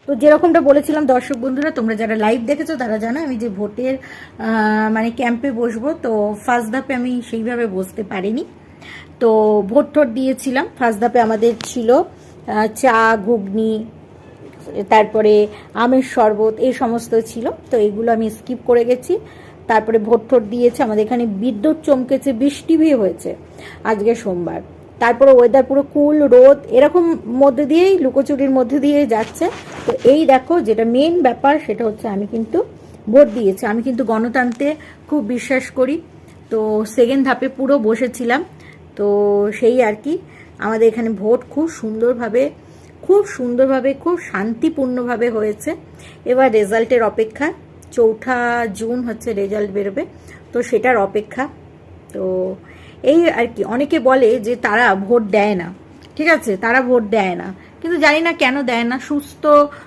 তো যেরকমটা বলেছিলাম দর্শক বন্ধুরা, তোমরা যারা লাইভ দেখেছো তারা জানো আমি যে ভোটের মানে ক্যাম্পে বসবো, তো ফার্স্ট ধাপে আমি সেইভাবে বসতে পারিনি। তো ভোট টোট দিয়েছিলাম। ফার্স্ট ধাপে আমাদের ছিল চা, ঘুগনি, তারপরে আমের শরবত, এই সমস্ত ছিল। তো এগুলো আমি স্কিপ করে গেছি। তারপরে ভোট টোট দিয়েছে, আমাদের এখানে বিদ্যুৎ চমকেছে, বৃষ্টি হয়েছে আজকে সোমবার। তারপরে ওয়েদার পুরো কুল, রোদ এরকম মধ্যে দিয়েই, লুকোচুরির মধ্যে দিয়ে যাচ্ছে। তো এই দেখো যেটা মেন ব্যাপার সেটা হচ্ছে আমি কিন্তু ভোট দিয়েছি। আমি কিন্তু গণতন্ত্রে খুব বিশ্বাস করি। তো সেকেন্ড ধাপে পুরো বসেছিলাম। তো সেই আর কি, আমাদের এখানে ভোট খুব সুন্দরভাবে খুব শান্তিপূর্ণভাবে হয়েছে। এবার রেজাল্টের অপেক্ষা। 4 জুন হচ্ছে রেজাল্ট বেরোবে, তো সেটার অপেক্ষা। তো এই আর কি। অনেকে বলে যে তারা ভোট দেয় না, ঠিক আছে, তারা ভোট দেয় না, কিন্তু জানি না কেন দেয় না। সুস্থ